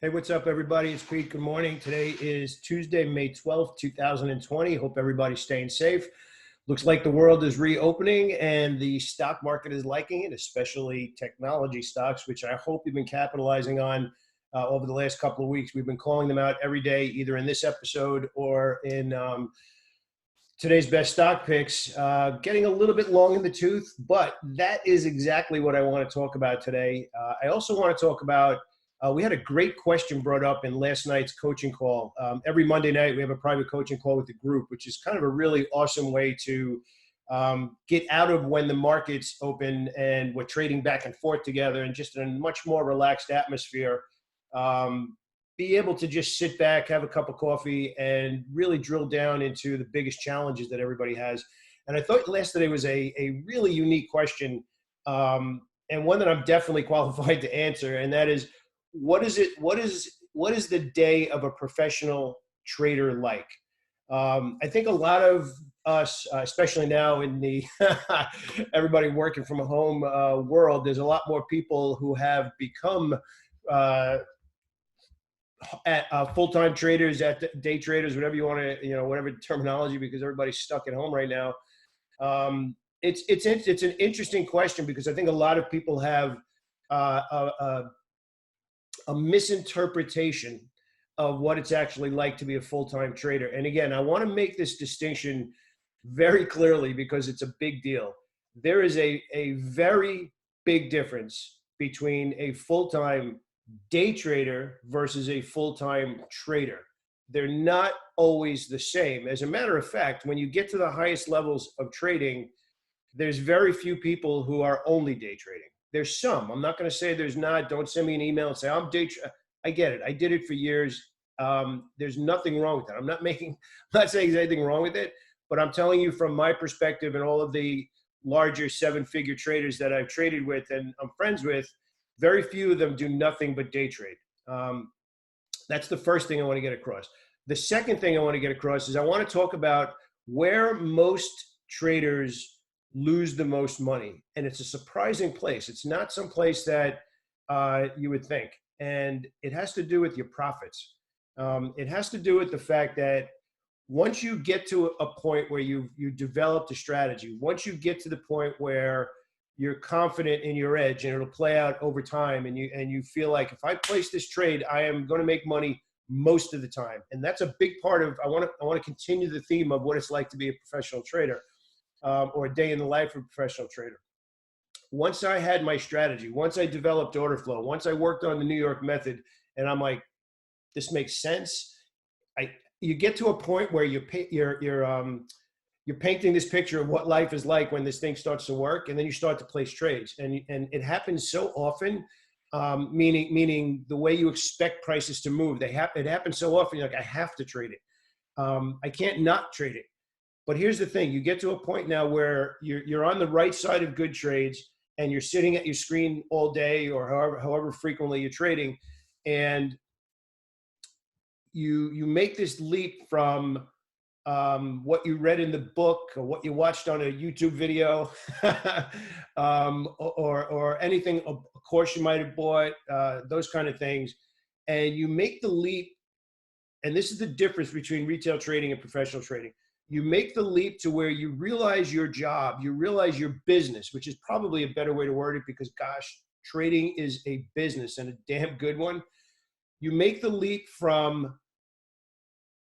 Hey, what's up, everybody? It's Pete. Good morning. Today is Tuesday, May 12th, 2020. Hope everybody's staying safe. Looks like the world is reopening and the stock market is liking it, especially technology stocks, which I hope you've been capitalizing on over the last couple of weeks. We've been calling them out every day, either in this episode or in today's best stock picks. Getting a little bit long in the tooth, but that is exactly what I want to talk about today. I also want to talk about we had a great question brought up in last night's coaching call. Every Monday night, we have a private coaching call with the group, which is kind of a really awesome way to get out of when the markets open and we're trading back and forth together and just in a much more relaxed atmosphere. Be able to just sit back, have a cup of coffee, and really drill down into the biggest challenges that everybody has. And I thought yesterday was a really unique question, and one that I'm definitely qualified to answer, and that is, what is the day of a professional trader like? I think a lot of us, especially now in the everybody working from a home world, there's a lot more people who have become full-time traders, at day traders, whatever you want to, whatever terminology, because everybody's stuck at home right now. It's an interesting question because I think a lot of people have a misinterpretation of what it's actually like to be a full-time trader. And again, I want to make this distinction very clearly because it's a big deal. There is a very big difference between a full-time day trader versus a full-time trader. They're not always the same. As a matter of fact, when you get to the highest levels of trading, there's very few people who are only day trading. There's some. I'm not going to say there's not. Don't send me an email and say, I'm day trading. I get it. I did it for years. There's nothing wrong with that. I'm not saying there's anything wrong with it, but I'm telling you from my perspective and all of the larger seven-figure traders that I've traded with and I'm friends with, very few of them do nothing but day trade. That's the first thing I want to get across. The second thing I want to get across is I want to talk about where most traders lose the most money. And it's a surprising place. It's not some place that you would think. And it has to do with your profits. It has to do with the fact that once you get to a point where you developed a strategy, once you get to the point where you're confident in your edge and it'll play out over time, and you feel like, if I place this trade, I am going to make money most of the time. And that's a big part of, I want to continue the theme of what it's like to be a professional trader. Or a day in the life of a professional trader. Once I had my strategy, once I developed order flow, once I worked on the New York method, and I'm like, this makes sense. You get to a point where you're painting this picture of what life is like when this thing starts to work, and then you start to place trades, and it happens so often. Meaning the way you expect prices to move, it happens so often. You're like, I have to trade it. I can't not trade it. But here's the thing, you get to a point now where you're on the right side of good trades and you're sitting at your screen all day or however frequently you're trading, and you make this leap from what you read in the book or what you watched on a YouTube video or anything, a course you might have bought, those kind of things, and you make the leap. And this is the difference between retail trading and professional trading. You make the leap to where you realize your job, you realize your business, which is probably a better way to word it because, gosh, trading is a business and a damn good one. You make the leap from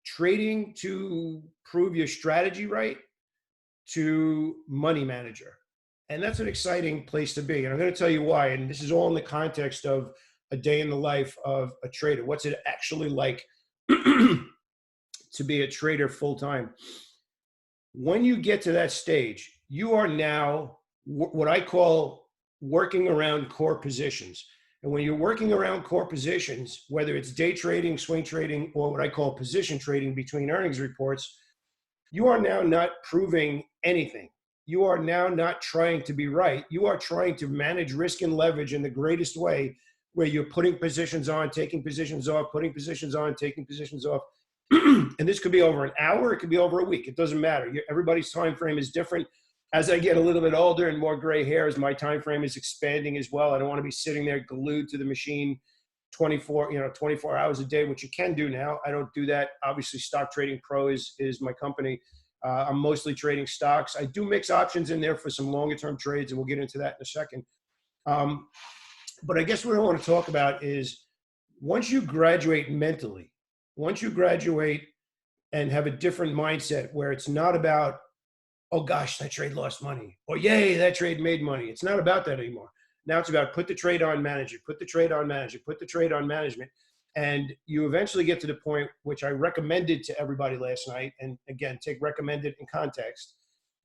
trading to prove your strategy right to money manager. And that's an exciting place to be. And I'm going to tell you why. And this is all in the context of a day in the life of a trader. What's it actually like to be a trader full time? When you get to that stage, you are now what I call working around core positions. And when you're working around core positions, whether it's day trading, swing trading, or what I call position trading between earnings reports, you are now not proving anything. You are now not trying to be right. You are trying to manage risk and leverage in the greatest way, where you're putting positions on, taking positions off, putting positions on, taking positions off. And this could be over an hour, it could be over a week. It doesn't matter. Everybody's time frame is different. As I get a little bit older and more gray hairs, my time frame is expanding as well. I don't want to be sitting there glued to the machine 24 hours a day, which you can do now. I don't do that. Obviously, Stock Trading Pro is my company. I'm mostly trading stocks. I do mix options in there for some longer term trades, and we'll get into that in a second. But I guess what I want to talk about is once you graduate mentally, once you graduate and have a different mindset where it's not about, oh gosh, that trade lost money, or yay, that trade made money. It's not about that anymore. Now it's about put the trade on, manage it, put the trade on, manage it, put the trade on, management. And you eventually get to the point, which I recommended to everybody last night, and again, take recommended in context,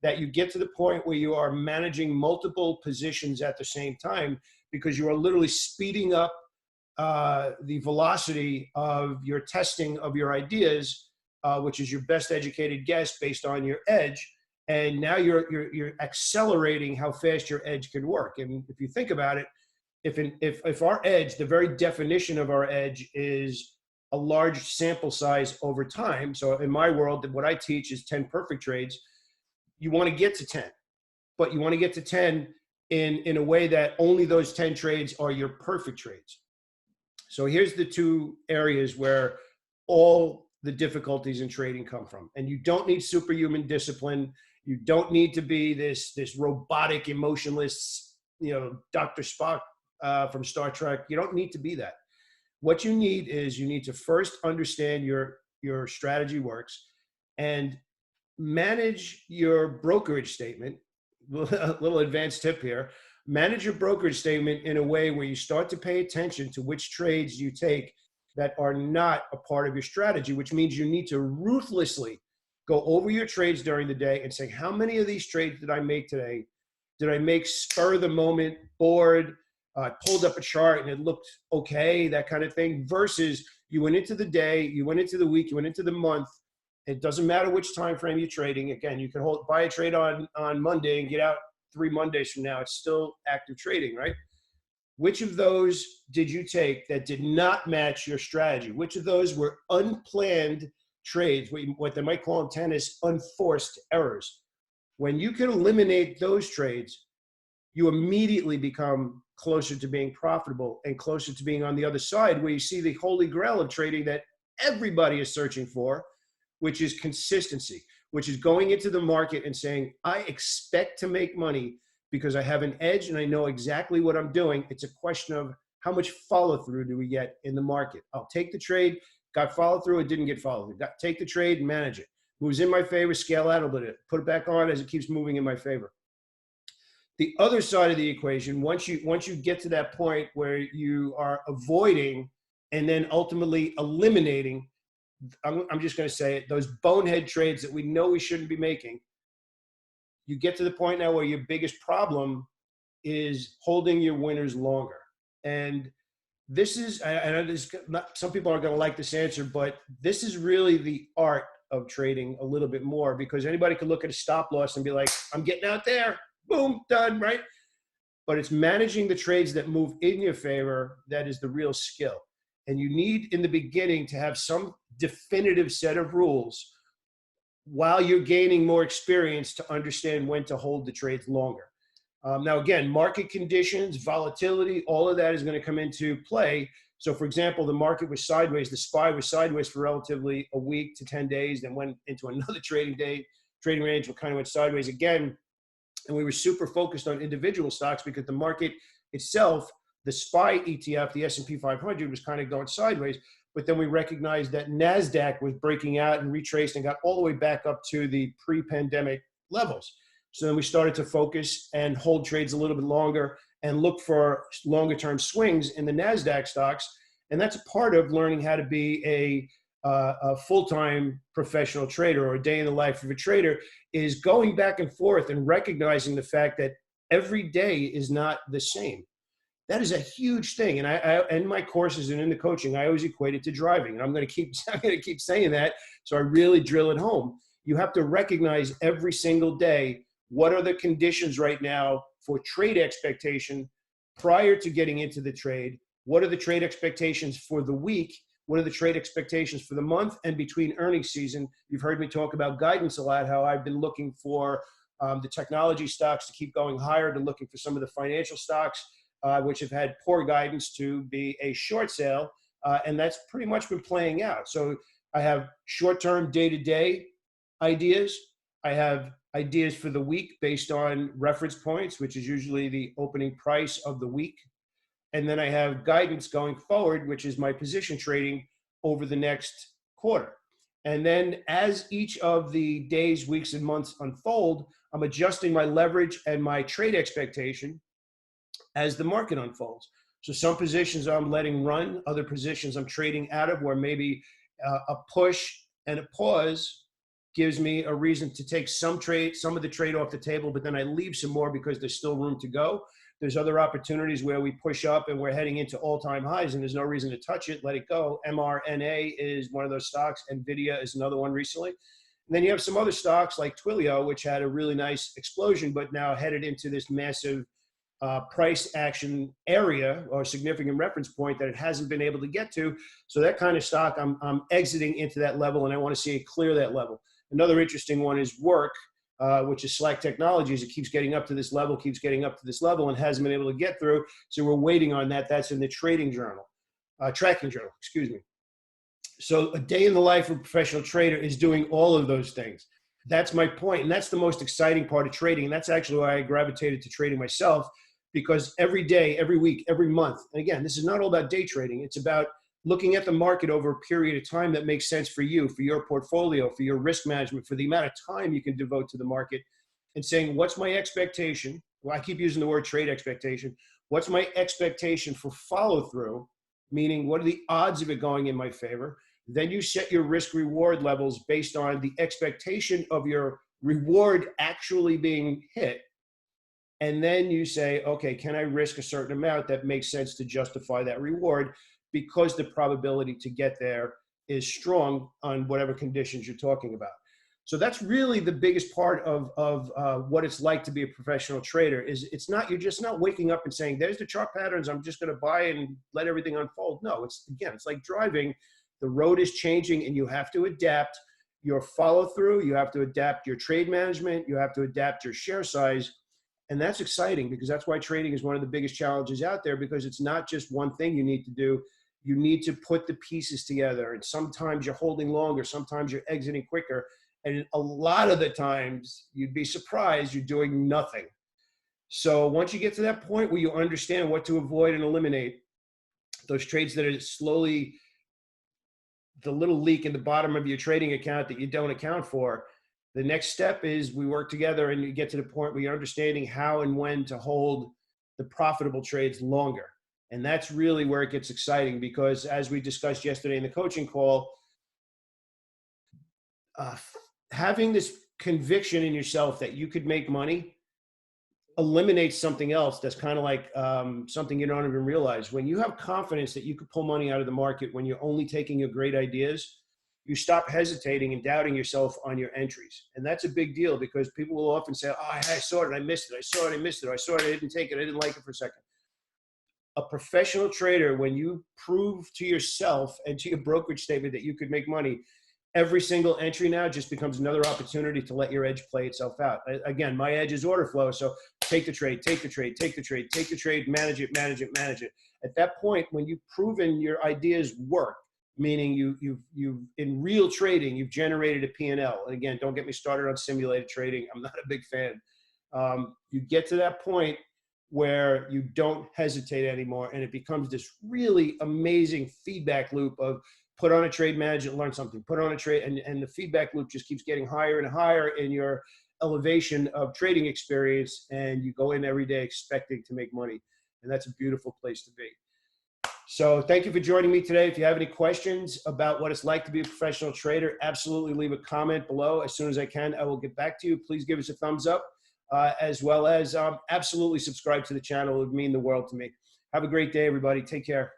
that you get to the point where you are managing multiple positions at the same time, because you are literally speeding up the velocity of your testing of your ideas, which is your best educated guess based on your edge. And now you're accelerating how fast your edge can work. And if you think about it, if our edge, the very definition of our edge is a large sample size over time. So in my world, what I teach is 10 perfect trades. You want to get to 10, but you want to get to 10 in a way that only those 10 trades are your perfect trades. So here's the two areas where all the difficulties in trading come from. And you don't need superhuman discipline. You don't need to be this robotic, emotionless, Dr. Spock from Star Trek. You don't need to be that. What you need is you need to first understand your strategy works and manage your brokerage statement. A little advanced tip here. Manage your brokerage statement in a way where you start to pay attention to which trades you take that are not a part of your strategy, which means you need to ruthlessly go over your trades during the day and say, how many of these trades did I make today? Did I make spur of the moment, bored, pulled up a chart and it looked okay, that kind of thing, versus you went into the day, you went into the week, you went into the month. It doesn't matter which time frame you're trading. Again, you can buy a trade on Monday and get out 3 Mondays from now. It's still active trading, right? Which of those did you take that did not match your strategy? Which of those were unplanned trades, what they might call in tennis, unforced errors? When you can eliminate those trades, you immediately become closer to being profitable and closer to being on the other side, where you see the holy grail of trading that everybody is searching for, which is consistency, which is going into the market and saying, I expect to make money because I have an edge and I know exactly what I'm doing. It's a question of how much follow through do we get in the market. I'll take the trade, got follow through, it didn't get follow through. Take the trade and manage it. Moves in my favor, scale out a little bit, put it back on as it keeps moving in my favor. The other side of the equation, once you get to that point where you are avoiding and then ultimately eliminating, I'm just going to say it, those bonehead trades that we know we shouldn't be making, you get to the point now where your biggest problem is holding your winners longer. And this is, I know this, some people aren't going to like this answer, but this is really the art of trading a little bit more, because anybody could look at a stop loss and be like, I'm getting out there, boom, done, right? But it's managing the trades that move in your favor that is the real skill. And you need in the beginning to have some definitive set of rules while you're gaining more experience to understand when to hold the trades longer. Now, again, market conditions, volatility, all of that is going to come into play. So, for example, the market was sideways. The SPY was sideways for relatively a week to 10 days, then went into another trading range, kind of went sideways again. And we were super focused on individual stocks because the market itself, the SPY ETF, the S&P 500, was kind of going sideways. But then we recognized that NASDAQ was breaking out and retraced and got all the way back up to the pre-pandemic levels. So then we started to focus and hold trades a little bit longer and look for longer term swings in the NASDAQ stocks. And that's a part of learning how to be a full-time professional trader, or a day in the life of a trader, is going back and forth and recognizing the fact that every day is not the same. That is a huge thing. And I in my courses and in the coaching, I always equate it to driving. And I'm going to keep saying that. So I really drill it home. You have to recognize every single day, what are the conditions right now for trade expectation prior to getting into the trade? What are the trade expectations for the week? What are the trade expectations for the month and between earnings season? You've heard me talk about guidance a lot, how I've been looking for the technology stocks to keep going higher, to looking for some of the financial stocks which have had poor guidance to be a short sale. And that's pretty much been playing out. So I have short-term, day-to-day ideas. I have ideas for the week based on reference points, which is usually the opening price of the week. And then I have guidance going forward, which is my position trading over the next quarter. And then as each of the days, weeks, and months unfold, I'm adjusting my leverage and my trade expectation as the market unfolds. So some positions I'm letting run, other positions I'm trading out of, where maybe a push and a pause gives me a reason to take some of the trade off the table, but then I leave some more because there's still room to go. There's other opportunities where we push up and we're heading into all-time highs and there's no reason to touch it, let it go. mRNA is one of those stocks. NVIDIA is another one recently. And then you have some other stocks like Twilio, which had a really nice explosion, but now headed into this massive price action area or significant reference point that it hasn't been able to get to. So that kind of stock, I'm exiting into that level and I want to see it clear that level. Another interesting one is Work, which is Slack Technologies. It keeps getting up to this level, and hasn't been able to get through. So we're waiting on that. That's in the tracking journal, excuse me. So a day in the life of a professional trader is doing all of those things. That's my point. And that's the most exciting part of trading. And that's actually why I gravitated to trading myself, because every day, every week, every month, and again, this is not all about day trading. It's about looking at the market over a period of time that makes sense for you, for your portfolio, for your risk management, for the amount of time you can devote to the market, and saying, what's my expectation? Well, I keep using the word trade expectation. What's my expectation for follow through? Meaning, what are the odds of it going in my favor? Then you set your risk reward levels based on the expectation of your reward actually being hit. And then you say, okay, can I risk a certain amount that makes sense to justify that reward, because the probability to get there is strong on whatever conditions you're talking about. So that's really the biggest part of what it's like to be a professional trader. Is you're just not waking up and saying, there's the chart patterns, I'm just going to buy and let everything unfold. No, it's like driving. The road is changing and you have to adapt your follow through, you have to adapt your trade management, you have to adapt your share size. And that's exciting, because that's why trading is one of the biggest challenges out there, because it's not just one thing you need to do. You need to put the pieces together. And sometimes you're holding longer, sometimes you're exiting quicker. And a lot of the times you'd be surprised you're doing nothing. So once you get to that point where you understand what to avoid and eliminate, those trades that are slowly the little leak in the bottom of your trading account that you don't account for, the next step is we work together and you get to the point where you're understanding how and when to hold the profitable trades longer. And that's really where it gets exciting, because as we discussed yesterday in the coaching call, having this conviction in yourself that you could make money eliminates something else that's kind of like something you don't even realize. When you have confidence that you could pull money out of the market, when you're only taking your great ideas, you stop hesitating and doubting yourself on your entries. And that's a big deal, because people will often say, oh, I saw it and I missed it. I saw it, I missed it. I saw it, I didn't take it. I didn't like it for a second. A professional trader, when you prove to yourself and to your brokerage statement that you could make money, every single entry now just becomes another opportunity to let your edge play itself out. Again, my edge is order flow. So take the trade, take the trade, take the trade, take the trade, manage it, manage it, manage it. At that point, when you've proven your ideas work, meaning you've in real trading, you've generated a P&L. And again, don't get me started on simulated trading. I'm not a big fan. You get to that point where you don't hesitate anymore, and it becomes this really amazing feedback loop of put on a trade, manage it, learn something, put on a trade, and the feedback loop just keeps getting higher and higher in your elevation of trading experience, and you go in every day expecting to make money. And that's a beautiful place to be. So thank you for joining me today. If you have any questions about what it's like to be a professional trader, absolutely leave a comment below. As soon as I can, I will get back to you. Please give us a thumbs up, as well as absolutely subscribe to the channel. It would mean the world to me. Have a great day, everybody. Take care.